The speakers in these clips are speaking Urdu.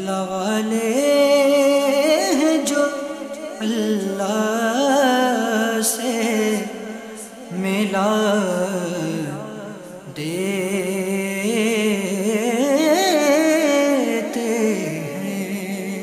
اللہ والے ہیں جو اللہ سے ملا دیتے ہیں۔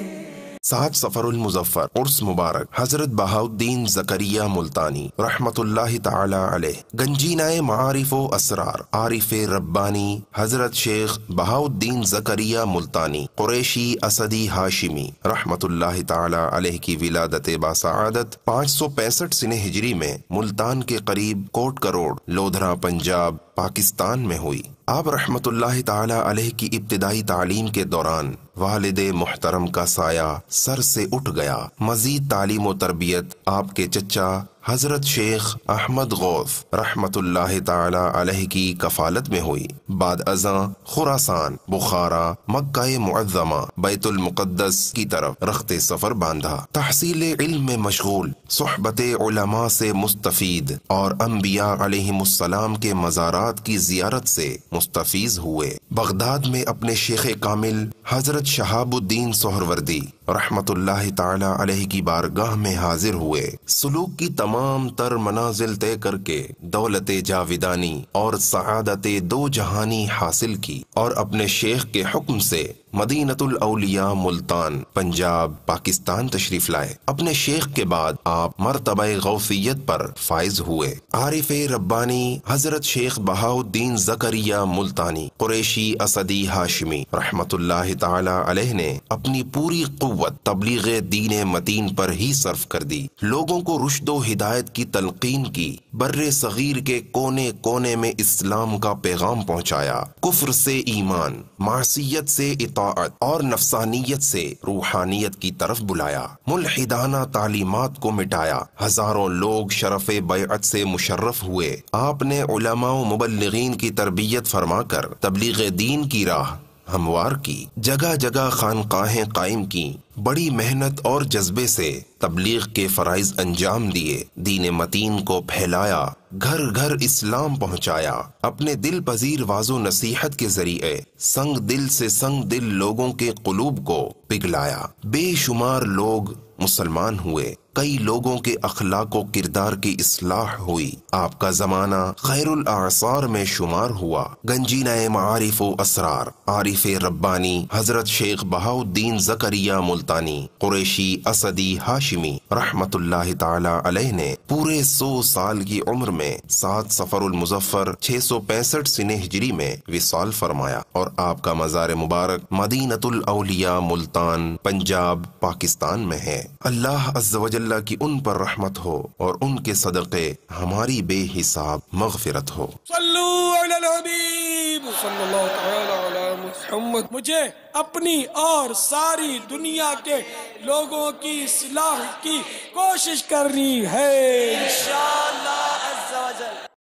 7 صفر المظفر عرس مبارک حضرت بہاؤالدین زکریا ملتانی رحمت اللہ تعالی علیہ، گنجینہ معارف و اسرار عارف ربانی حضرت شیخ بہاؤالدین زکریا ملتانی قریشی اسدی ہاشمی رحمت اللہ تعالی علیہ کی ولادت باسعادت 565 سنہ ہجری میں ملتان کے قریب کوٹ کروڑ لودھرا پنجاب پاکستان میں ہوئی۔ آپ رحمت اللہ تعالی علیہ کی ابتدائی تعلیم کے دوران والد محترم کا سایہ سر سے اٹھ گیا۔ مزید تعلیم و تربیت آپ کے چچا حضرت شیخ احمد غوث رحمت اللہ تعالی علیہ کی کفالت میں ہوئی۔ بعد ازاں خراسان، بخارا، مکہ معظمہ، بیت المقدس کی طرف رخت سفر باندھا۔ تحصیل علم میں مشغول، صحبت علماء سے مستفید اور انبیاء علیہم السلام کے مزارات کی زیارت سے مستفیض ہوئے۔ بغداد میں اپنے شیخ کامل حضرت شہاب الدین سہروردی رحمت اللہ تعالی علیہ کی بارگاہ میں حاضر ہوئے۔ سلوک کی تمام تر منازل طے کر کے دولت جاویدانی اور سعادت دو جہانی حاصل کی، اور اپنے شیخ کے حکم سے مدینۃ الاولیاء ملتان پنجاب پاکستان تشریف لائے۔ اپنے شیخ کے بعد آپ مرتبہ غوثیت پر فائز ہوئے۔ عارف ربانی حضرت شیخ بہاؤالدین زکریا ملتانی قریشی اسدی ہاشمی رحمت اللہ تعالی علیہ نے اپنی پوری قوت تبلیغ دین متین پر ہی صرف کر دی۔ لوگوں کو رشد و ہدایت کی تلقین کی، بر صغیر کے کونے کونے میں اسلام کا پیغام پہنچایا، کفر سے ایمان، معصیت سے اطاعت اور نفسانیت سے روحانیت کی طرف بلایا، ملحدانہ تعلیمات کو مٹایا۔ ہزاروں لوگ شرف بیعت سے مشرف ہوئے۔ آپ نے علماء و مبلغین کی تربیت فرما کر تبلیغ دین کی راہ ہموار کی، جگہ جگہ خانقاہیں قائم کی، بڑی محنت اور جذبے سے تبلیغ کے فرائض انجام دیے، دین متین کو پھیلایا، گھر گھر اسلام پہنچایا، اپنے دل پذیر واز و نصیحت کے ذریعے سنگ دل سے سنگ دل لوگوں کے قلوب کو پگھلایا۔ بے شمار لوگ مسلمان ہوئے، کئی لوگوں کے اخلاق و کردار کی اصلاح ہوئی۔ آپ کا زمانہ خیر الاعصار میں شمار ہوا۔ گنجینہ معارف و اسرار عارف ربانی حضرت شیخ بہاؤالدین زکریا ملتانی قریشی اسدی ہاشمی رحمت اللہ تعالی علیہ نے پورے 100 سال کی عمر میں 7 صفر المظفر 665 سنہ ہجری میں وصال فرمایا، اور آپ کا مزار مبارک مدینۃ الاولیاء ملتان پنجاب پاکستان میں ہے۔ اللہ عز و جل کی ان پر رحمت ہو اور ان کے صدقے ہماری بے حساب مغفرت ہو۔ صلو علی الحبیب صلی اللہ تعالی علی محمد۔ مجھے اپنی اور ساری دنیا کے لوگوں کی اصلاح کی کوشش کرنی ہے۔